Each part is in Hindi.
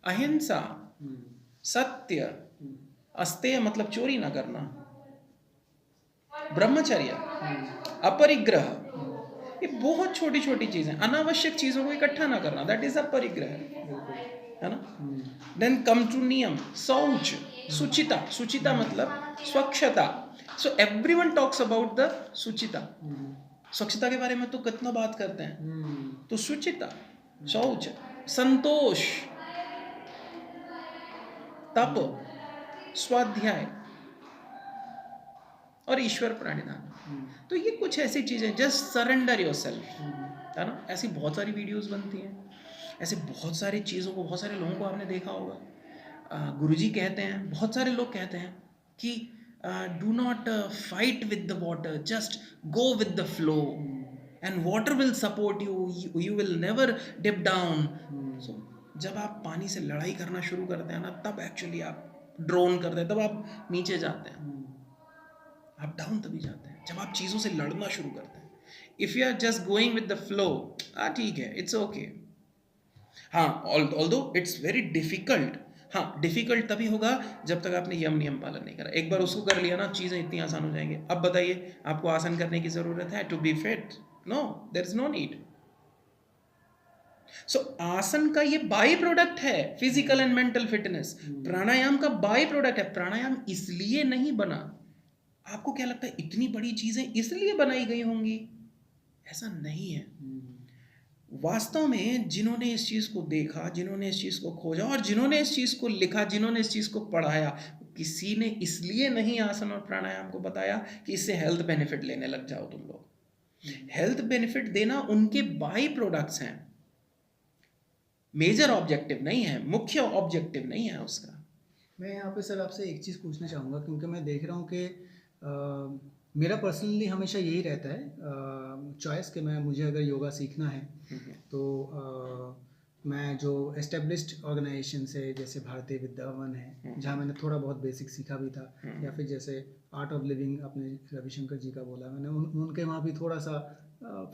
अहिंसा, सत्य, अस्तेय मतलब चोरी ना करना, ब्रह्मचर्य, अपरिग्रह, ये बहुत छोटी छोटी चीजें, अनावश्यक चीजों को इकट्ठा ना करना, दैट इज अपरिग्रह, है ना। देन कम टू नियम, शौच, सुचिता, सुचिता मतलब स्वच्छता। So everyone talks about the suchita, स्वच्छता के बारे में तो कितना बात करते हैं, तो सुचिता, शौच, संतोष, तप, स्वाध्याय और ईश्वर प्रणिधान। तो ये कुछ ऐसी चीजें, जस्ट सरेंडर योरसेल्फ, है ना। ऐसी बहुत सारी वीडियोस बनती हैं, ऐसे बहुत सारी चीज़ों को, बहुत सारे लोगों को आपने देखा होगा। गुरुजी कहते हैं, बहुत सारे लोग कहते हैं कि do not fight with the water, just go with the flow and water will support you, you will never dip down. So जब आप पानी से लड़ाई करना शुरू करते हैं ना, तब एक्चुअली आप ड्रोन करते हैं, तब आप नीचे जाते हैं, आप डाउन तभी जाते हैं जब आप चीज़ों से लड़ना शुरू करते हैं। If you are just going with the flow, ठीक है, इट्स ओके। हाँ, ऑल्दो इट्स वेरी डिफिकल्ट। हाँ, डिफिकल्ट तभी होगा जब तक आपने यम नियम पालन नहीं करा। एक बार उसको कर लिया ना, चीज़ें इतनी आसान हो जाएंगी। अब बताइए, आपको आसन करने की ज़रूरत है to be fit? No, there is no need. So आसन का ये बाई प्रोडक्ट है, फिजिकल एंड मेंटल फिटनेस। प्राणायाम का बाई प्रोडक्ट है। प्राणायाम इसलिए नहीं बना। आपको क्या लगता है इतनी बड़ी चीजें इसलिए बनाई गई होंगी? ऐसा नहीं है। वास्तव में जिन्होंने इस चीज को देखा, जिन्होंने इस चीज को खोजा और जिन्होंने इस चीज को लिखा, जिन्होंने इस चीज को पढ़ाया, किसी ने इसलिए नहीं आसन और प्राणायाम को बताया कि इससे हेल्थ बेनिफिट लेने लग जाओ तुम लोग। हेल्थ बेनिफिट देना उनके बाई प्रोडक्ट्स हैं, मेजर ऑब्जेक्टिव नहीं है, मुख्य ऑब्जेक्टिव नहीं है उसका। मैं यहाँ पे सर आपसे एक चीज़ पूछना चाहूँगा, क्योंकि मैं देख रहा हूँ कि मेरा पर्सनली हमेशा यही रहता है चॉइस कि मुझे अगर योगा सीखना है तो मैं जो एस्टेब्लिश्ड ऑर्गेनाइजेशन से, जैसे भारतीय विद्यावन है जहाँ मैंने थोड़ा बहुत बेसिक सीखा भी था, या फिर जैसे आर्ट ऑफ लिविंग आपने रविशंकर जी का बोला, मैंने उनके वहाँ भी थोड़ा सा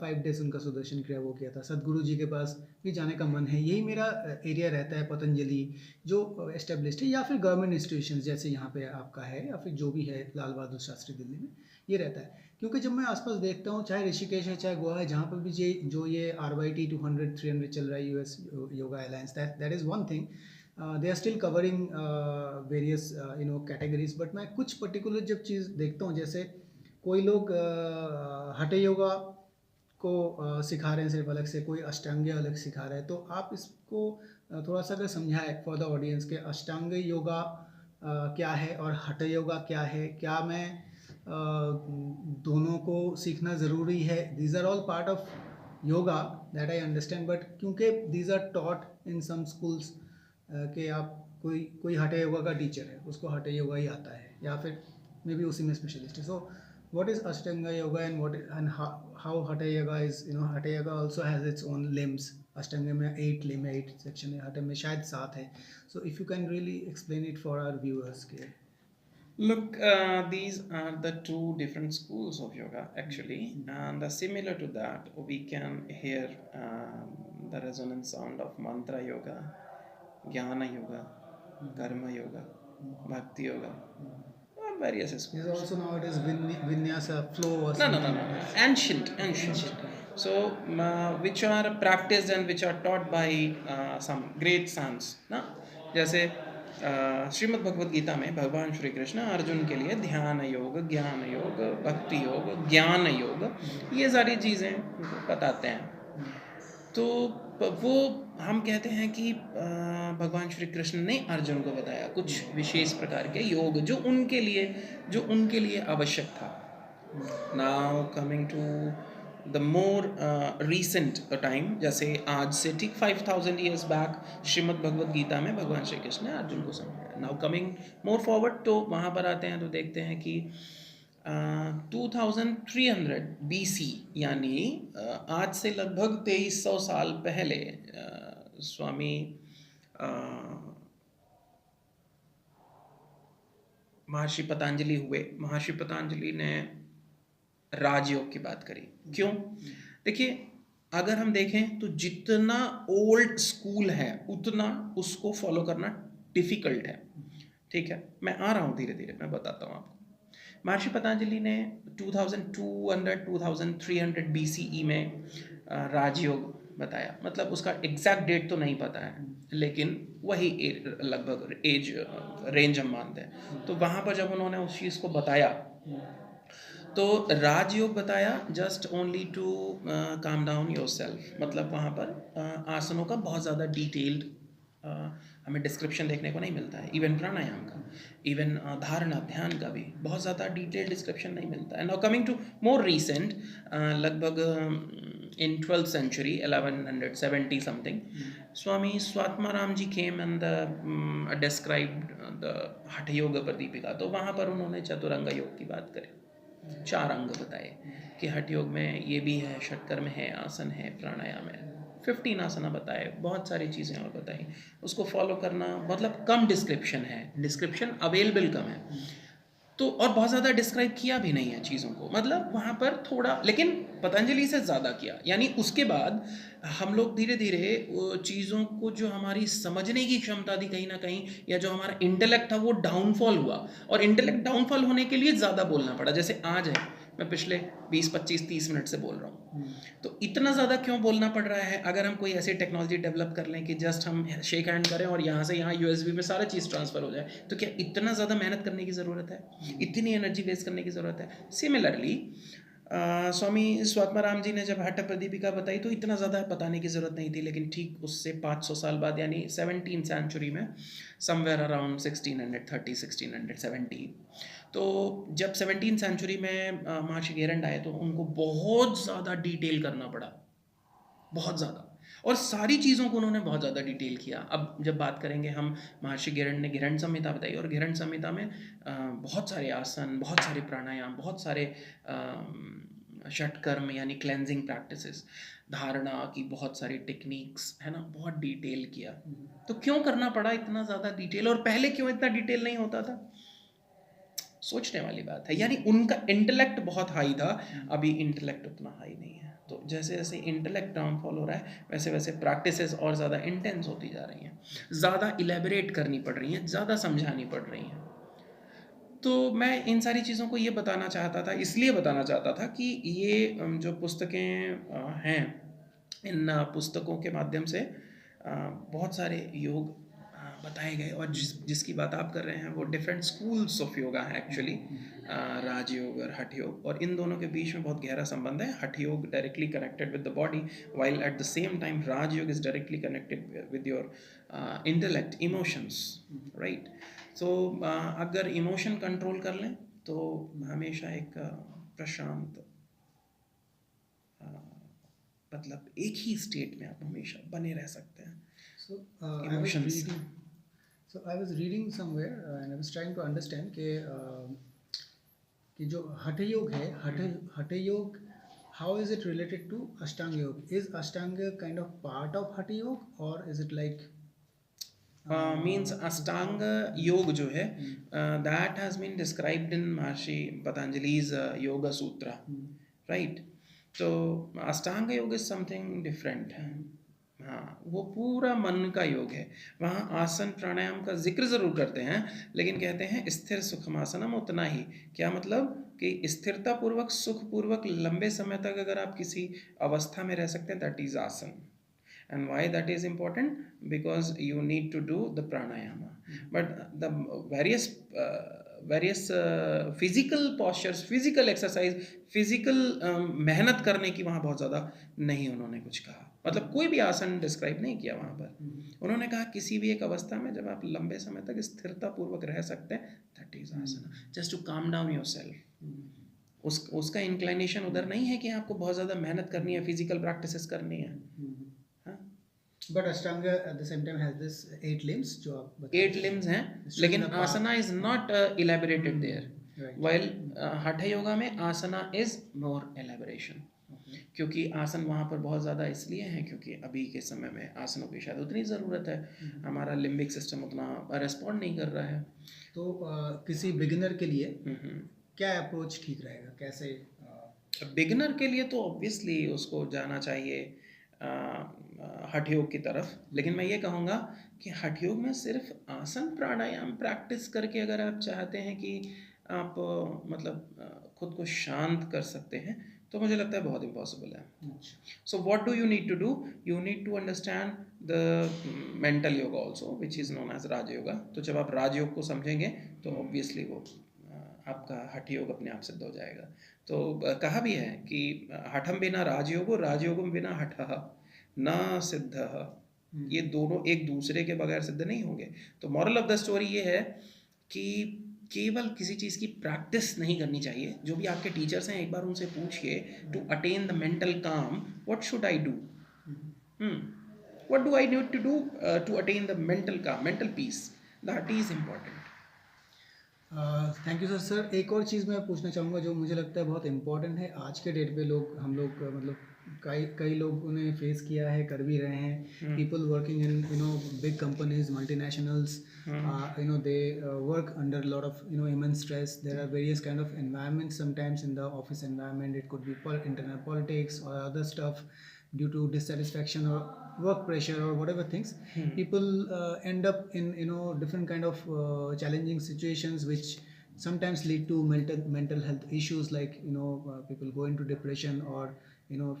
5 डेज उनका सुदर्शन क्रिया वो किया था। सदगुरु जी के पास भी जाने का मन है। यही मेरा एरिया रहता है, पतंजलि जो एस्टेब्लिश्ड है, या फिर गवर्नमेंट इंस्टीट्यूशन जैसे यहाँ पे आपका है, या फिर जो भी है लाल बहादुर शास्त्री दिल्ली में, ये रहता है। क्योंकि जब मैं आसपास देखता हूँ, चाहे ऋषिकेश है चाहे गोवा है, जहाँ पर भी ये RYT 200-300 चल रहा है, US yoga alliance, that is one thing. They are still covering various categories, but मैं कुछ पर्टिकुलर जब चीज़ देखता हूँ, जैसे कोई लोग हठ योगा को सिखा रहे हैं सिर्फ अलग से, कोई अष्टांग अलग सिखा रहे हैं, तो आप इसको थोड़ा सा अगर समझाएं फॉर द ऑडियंस के अष्टांग योगा क्या है और हठ योगा क्या है, क्या मैं दोनों को सीखना ज़रूरी है? These are all part of yoga that I understand, but क्योंकि these are taught in some schools कि आप कोई कोई हठ योगा का टीचर है, उसको हठ योगा ही आता है, या फिर मे बी उसी में स्पेशलिस्ट है। सो what is Ashtanga yoga, and how Hatha yoga is, Hatha yoga also has its own limbs. Ashtanga में 8 limb है, 8 section है, Hatha में शायद 7 है. So if you can really explain it for our viewers के. Look, these are the two different schools of yoga actually, and similar to that, we can hear the resonant sound of mantra yoga, jnana yoga, karma yoga, bhakti yoga, various There's schools. also nowadays vinyasa flow or No, no, something no, no. like that. Ancient. So, which are practiced and which are taught by some great saints, ना? जैसे श्रीमद् भगवद गीता में भगवान श्री कृष्ण अर्जुन के लिए ध्यान योग, ज्ञान योग, भक्ति योग, ज्ञान योग, ये सारी चीज़ें बताते हैं। तो वो हम कहते हैं कि भगवान श्री कृष्ण ने अर्जुन को बताया कुछ विशेष प्रकार के योग जो उनके लिए आवश्यक था। Now coming to the more recent time, जैसे आज से ठीक 5000 ईयर्स बैक श्रीमद् भगवद गीता में भगवान श्री कृष्ण ने अर्जुन को समझाया। नाउ कमिंग मोर फॉरवर्ड, तो वहाँ पर आते हैं तो देखते हैं कि 2300 BC, यानी आज से लगभग 2300 साल पहले स्वामी महर्षि पतंजलि हुए। महर्षि पतंजलि ने राजयोग की बात करी। क्यों? देखिए, अगर हम देखें तो जितना ओल्ड स्कूल है उतना उसको फॉलो करना डिफिकल्ट है, ठीक है। मैं आ रहा हूँ धीरे धीरे, मैं बताता हूँ आपको। महर्षि पतंजलि ने 2200 BCE में राजयोग बताया, मतलब उसका एग्जैक्ट डेट तो नहीं पता है, लेकिन वही लगभग एज रेंज हम मानते हैं। तो वहाँ पर जब उन्होंने उस चीज़ को बताया तो राजयोग बताया just only to calm down yourself, मतलब वहाँ पर आसनों का बहुत ज़्यादा डिटेल्ड हमें डिस्क्रिप्शन देखने को नहीं मिलता है। इवन प्राणायाम का, इवन धारणा ध्यान का भी बहुत ज़्यादा डिटेल्ड डिस्क्रिप्शन नहीं मिलता है। Now coming to more recent, लगभग in 12th century 1170 something, Swami Swatmaram ji came and described the Hatha Yoga Pradipika। तो वहाँ पर उन्होंने चतुरंग योग की बात करी, 4 अंग बताए कि हठ योग में ये भी है, षटकर्म है, आसन है, प्राणायाम है, 15 आसना बताए, बहुत सारी चीज़ें और बताई। उसको फॉलो करना, मतलब कम डिस्क्रिप्शन है, डिस्क्रिप्शन अवेलेबल कम है तो, और बहुत ज़्यादा डिस्क्राइब किया भी नहीं है चीज़ों को, मतलब वहाँ पर थोड़ा, लेकिन पतंजलि से ज़्यादा किया। यानी उसके बाद हम लोग धीरे धीरे चीज़ों को, जो हमारी समझने की क्षमता थी कहीं ना कहीं, या जो हमारा इंटेलेक्ट था वो डाउनफॉल हुआ, और इंटेलेक्ट डाउनफॉल होने के लिए ज़्यादा बोलना पड़ा। जैसे आज है, मैं पिछले 20 25 30 मिनट से बोल रहा हूँ, तो इतना ज़्यादा क्यों बोलना पड़ रहा है? अगर हम कोई ऐसी टेक्नोलॉजी डेवलप कर लें कि जस्ट हम शेक हैंड करें और यहाँ से यहाँ USB में सारा चीज़ ट्रांसफ़र हो जाए, तो क्या इतना ज़्यादा मेहनत करने की ज़रूरत है? इतनी एनर्जी वेस्ट करने की ज़रूरत है? सिमिलरली स्वामी स्वात्माराम जी ने जब हठ प्रदीपिका बताई तो इतना ज़्यादा बताने की ज़रूरत नहीं थी, लेकिन ठीक उससे 500 साल बाद, यानी 17th सेंचुरी में, समवेयर अराउंड 1630 1670, तो जब 17th सेंचुरी में महर्षि गेरंड आए तो उनको बहुत ज़्यादा डिटेल करना पड़ा, बहुत ज़्यादा, और सारी चीज़ों को उन्होंने बहुत ज़्यादा डिटेल किया। अब जब बात करेंगे हम, महर्षि गेरंड ने गेरंड संहिता बताई, और गेरंड संहिता में बहुत सारे आसन, बहुत सारे प्राणायाम, बहुत सारे षटकर्म यानी क्लेंजिंग प्रैक्टिसेस, धारणा की बहुत सारी टेक्निक्स है ना, बहुत डिटेल किया। तो क्यों करना पड़ा इतना ज़्यादा डिटेल, और पहले क्यों इतना डिटेल नहीं होता था? सोचने वाली बात है। यानी उनका इंटेलेक्ट बहुत हाई था, अभी इंटेलेक्ट उतना हाई नहीं है। तो जैसे जैसे इंटेलेक्ट डाउनफॉल हो रहा है, वैसे वैसे प्रैक्टिसेस और ज़्यादा इंटेंस होती जा रही हैं, ज़्यादा इलेबोरेट करनी पड़ रही हैं, ज़्यादा समझानी पड़ रही हैं। तो मैं इन सारी चीज़ों को ये बताना चाहता था, इसलिए बताना चाहता था कि ये जो पुस्तकें हैं, इन पुस्तकों के माध्यम से बहुत सारे योग बताए गए, और जिसकी बात आप कर रहे हैं वो डिफरेंट स्कूल्स ऑफ योगा है एक्चुअली, राजयोग और हठ योग, और इन दोनों के बीच में बहुत गहरा संबंध है। Hatha Yoga directly connected with the body, while at the same time Rajyoga is directly connected with your intellect, emotions, right. तो अगर इमोशन कंट्रोल कर लें तो हमेशा एक प्रशांत, मतलब एक ही स्टेट में आप हमेशा बने रह सकते हैं। Emotions. So I was reading somewhere and I was trying to understand कि जो हठ योग है, हठ योग, how is it related to Ashtanga Yoga? Is Ashtanga kind of part of Hatha Yoga or is it like means Ashtanga Yoga जो है, that has been described in Maharishi Patanjali's Yoga Sutra, right? तो Ashtanga Yoga is something different है। हाँ, वो पूरा मन का योग है। वहाँ आसन प्राणायाम का जिक्र ज़रूर करते हैं, लेकिन कहते हैं स्थिर सुखमासनम, उतना ही। क्या मतलब कि स्थिरता पूर्वक, सुख पूर्वक, लंबे समय तक अगर आप किसी अवस्था में रह सकते हैं, दैट इज आसन। And why that is important? Because you need to do the pranayama. But the various physical postures, physical exercise, physical मेहनत करने की वहाँ बहुत ज़्यादा नहीं उन्होंने कुछ कहा, मतलब कोई भी आसन डिस्क्राइब नहीं किया वहाँ पर। उन्होंने कहा किसी भी एक अवस्था में जब आप लंबे समय तक स्थिरता पूर्वक रह सकते हैं, that is asana, just to calm down yourself. उसका इंक्लाइनेशन उधर नहीं है कि आपको बहुत ज़्यादा मेहनत करनी है, फिजिकल प्रैक्टिसेस करनी है। But Ashtanga at the same time has this 8 limbs जो आप बता 8 limbs हैं, लेकिन आसना is not elaborated there, while हठ योगा में आसना is more elaboration। क्योंकि आसन वहाँ पर बहुत ज़्यादा इसलिए हैं क्योंकि अभी के समय में आसनों की शायद उतनी ज़रूरत है, हमारा लिम्बिक सिस्टम उतना रेस्पॉन्ड नहीं कर रहा है। तो किसी बिगिनर के लिए क्या अप्रोच ठीक रहेगा, कैसे बिगिनर के लिए तो ऑब्वियसली उसको जाना चाहिए हठ योग की तरफ, लेकिन मैं ये कहूँगा कि हठ योग में सिर्फ आसन प्राणायाम प्रैक्टिस करके अगर आप चाहते हैं कि आप खुद को शांत कर सकते हैं, तो मुझे लगता है बहुत इम्पॉसिबल है. So what do you need to do? You need to understand the mental yoga also, which is known as Raj Yoga. तो जब आप राज योग को समझेंगे तो ऑब्वियसली वो आपका हठ योग अपने आप सिद्ध हो जाएगा. तो कहा भी है कि हठम बिना राजयोगो, राजयोगम बिना हठः न सिद्धः. ये दोनों एक दूसरे के बगैर सिद्ध नहीं होंगे. तो मॉरल ऑफ द स्टोरी ये है कि केवल किसी चीज़ की प्रैक्टिस नहीं करनी चाहिए. जो भी आपके टीचर्स हैं एक बार उनसे पूछिए, to attain the mental calm what should I do, what do I need to do to attain the mental calm, mental peace, that is important. Thank you sir. एक और चीज़ मैं पूछना चाहूँगा जो मुझे लगता है बहुत इम्पोर्टेंट है. आज के डेट पे हम लोग मतलब कई लोग उन्हें फेस किया है, कर भी रहे हैं. People working in big companies, multinationals, they work under a lot of immense stress. There are various kind of environments sometimes in the office environment. It could be internal politics or other stuff due to dissatisfaction or work pressure or whatever things. People end up in different kind of challenging situations which sometimes lead to mental health issues, like people go into depression or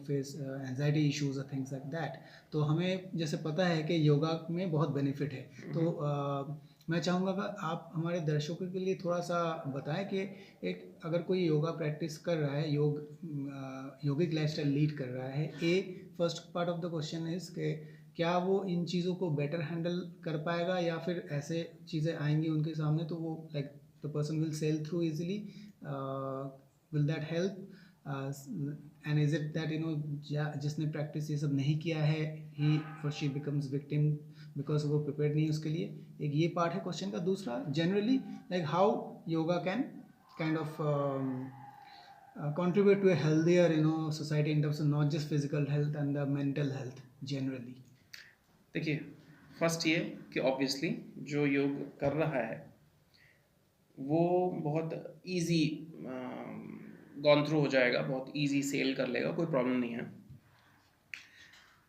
face anxiety issues or things like that. तो हमें जैसे पता है कि योगा में बहुत बेनिफिट है. तो मैं चाहूँगा कि आप हमारे दर्शकों के लिए थोड़ा सा बताएं कि एक अगर कोई योगा प्रैक्टिस कर रहा है, योगिक लाइफस्टाइल लीड कर रहा है, first part of the question is कि क्या वो इन चीज़ों को बेटर हैंडल कर पाएगा, या फिर ऐसे चीज़ें आएंगी उनके सामने तो वो like the person will sail through easily, will that help, and is it that जिसने प्रैक्टिस ये सब नहीं किया है, ही और शी बिकम्स विक्टिम बिकॉज वो प्रिपेयर्ड नहीं उसके लिए. एक ये पार्ट है क्वेश्चन का. दूसरा, generally like how yoga can kind of contribute to a healthier society in terms of not just physical health and the mental health generally. देखिए, फर्स्ट ये कि ऑब्वियसली जो योग कर रहा है वो बहुत इजी गॉन थ्रू हो जाएगा, बहुत इजी सेल कर लेगा, कोई प्रॉब्लम नहीं है.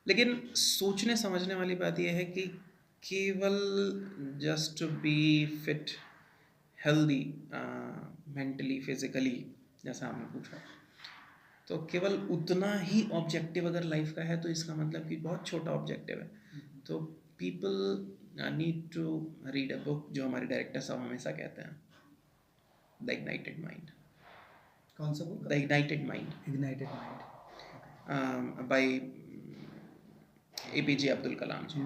लेकिन सोचने समझने वाली बात यह है कि केवल just to be fit, healthy, mentally, physically, जैसा आपने पूछा, तो केवल उतना ही ऑब्जेक्टिव अगर लाइफ का है तो इसका मतलब कि बहुत छोटा ऑब्जेक्टिव है. तो people need to read a book, जो हमारे डायरेक्टर साहब हमेशा कहते हैं, द इग्नाइटेड माइंड. कौन सा book? The ignited mind. Ignited mind by APJ Abdul Kalam ji.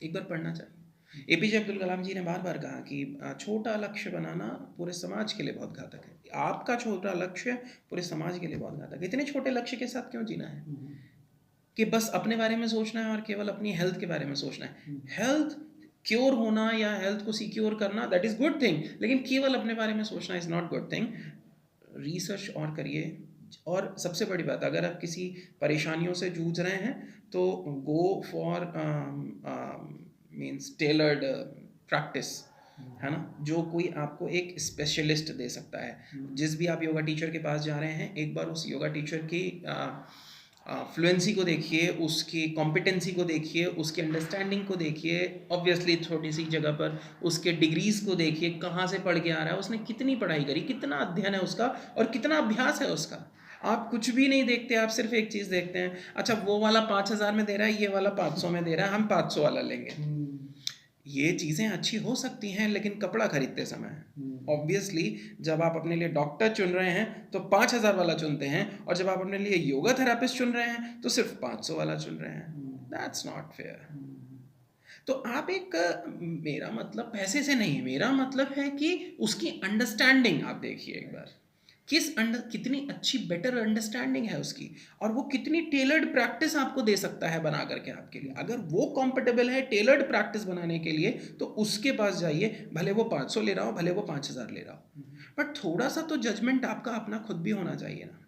एक बार पढ़ना चाहिए. APJ अब्दुल कलाम जी ने बार बार कहा कि छोटा लक्ष्य बनाना पूरे समाज के लिए बहुत घातक है. आपका छोटा लक्ष्य पूरे समाज के लिए बहुत घातक है. इतने छोटे लक्ष्य के साथ क्यों जीना है कि बस अपने बारे में सोचना है और केवल अपनी हेल्थ के बारे में सोचना है. हेल्थ क्योर होना या हेल्थ को सिक्योर करना, दैट इज़ गुड थिंग, लेकिन केवल अपने बारे में सोचना is not good thing. Research और करिए. और सबसे बड़ी बात, अगर आप किसी परेशानियों से जूझ रहे हैं तो go for means tailored practice, है ना, जो कोई आपको एक स्पेशलिस्ट दे सकता है. जिस भी आप योगा टीचर के पास जा रहे हैं, एक बार उस योगा टीचर की फ्लुएंसी को देखिए, उसकी कॉम्पिटेंसी को देखिए, उसकी अंडरस्टैंडिंग को देखिए. ऑब्वियसली छोटी सी जगह पर उसके डिग्रीज़ को देखिए, कहाँ से पढ़ के आ रहा है, उसने कितनी पढ़ाई करी, कितना अध्ययन है उसका और कितना अभ्यास है उसका. आप कुछ भी नहीं देखते, आप सिर्फ एक चीज़ देखते हैं, अच्छा वो वाला 5,000 में दे रहा है, ये वाला 500 में दे रहा है, हम 500 वाला लेंगे. ये चीज़ें अच्छी हो सकती हैं, लेकिन कपड़ा खरीदते समय ऑब्वियसली जब आप अपने लिए डॉक्टर चुन रहे हैं तो 5,000 वाला चुनते हैं, और जब आप अपने लिए योगा थेरापिस्ट चुन रहे हैं तो सिर्फ 500 वाला चुन रहे हैं. That's not fair. तो आप मेरा मतलब पैसे से नहीं है, मेरा मतलब है कि उसकी अंडरस्टैंडिंग आप देखिए एक बार, कितनी अच्छी बेटर अंडरस्टैंडिंग है उसकी, और वो कितनी टेलर्ड प्रैक्टिस आपको दे सकता है बना करके आपके लिए. अगर वो कंफर्टेबल है टेलर्ड प्रैक्टिस बनाने के लिए तो उसके पास जाइए, भले वो 500 ले रहा हो, भले वो 5,000 ले रहा हो, बट थोड़ा सा तो जजमेंट आपका अपना खुद भी होना चाहिए ना.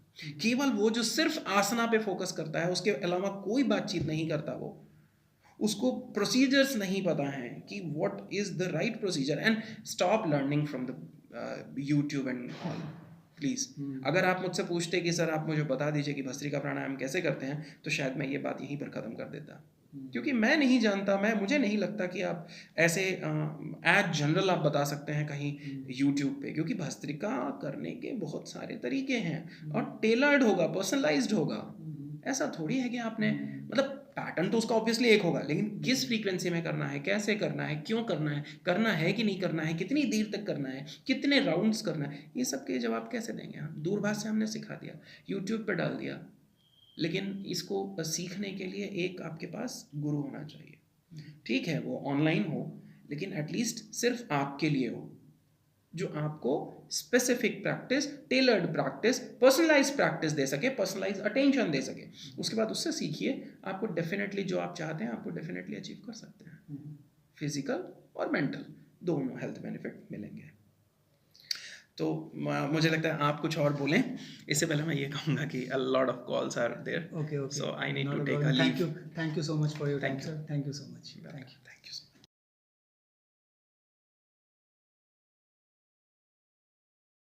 केवल वो जो सिर्फ आसना पे फोकस करता है, उसके अलावा कोई बातचीत नहीं करता, वो उसको प्रोसीजर्स नहीं पता है कि what is the right procedure, and stop learning from the YouTube and all. Please. अगर आप मुझसे पूछते कि सर आप मुझे बता दीजिए कि भस्त्रिका प्राणायाम कैसे करते हैं, तो शायद मैं ये बात यहीं पर ख़त्म कर देता, क्योंकि मैं नहीं जानता, मुझे नहीं लगता कि आप ऐसे एज जनरल आप बता सकते हैं कहीं यूट्यूब पे, क्योंकि भस्त्रिका करने के बहुत सारे तरीके हैं और टेलर्ड होगा, पर्सनलाइज्ड होगा। ऐसा थोड़ी है कि आपने मतलब पैटर्न तो उसका ऑब्वियसली एक होगा, लेकिन किस फ्रीक्वेंसी में करना है, कैसे करना है, क्यों करना है कि नहीं करना है, कितनी देर तक करना है, कितने राउंड्स करना है, ये सब के जवाब कैसे देंगे हम? दूरभाष से हमने सिखा दिया, यूट्यूब पे डाल दिया, लेकिन इसको सीखने के लिए एक आपके पास गुरु होना चाहिए। ठीक है, वो ऑनलाइन हो, लेकिन एटलीस्ट सिर्फ आपके लिए हो, जो आपको specific practice, tailored practice, personalised practice दे सके, पर्सनलाइज्ड अटेंशन दे सके। उसके बाद उससे सीखिए, आपको डेफिनेटली जो आप चाहते हैं आपको डेफिनेटली अचीव कर सकते हैं। फिजिकल और मेंटल दोनों हेल्थ बेनिफिट मिलेंगे। तो मुझे लगता है आप कुछ और बोलें, इससे पहले मैं ये कहूँगा कि a lot of calls are there, okay. so I need Not to a take problem. a leave. Thank you so much for your time, Thank you. sir. Thank you so much. Bye. Thank you.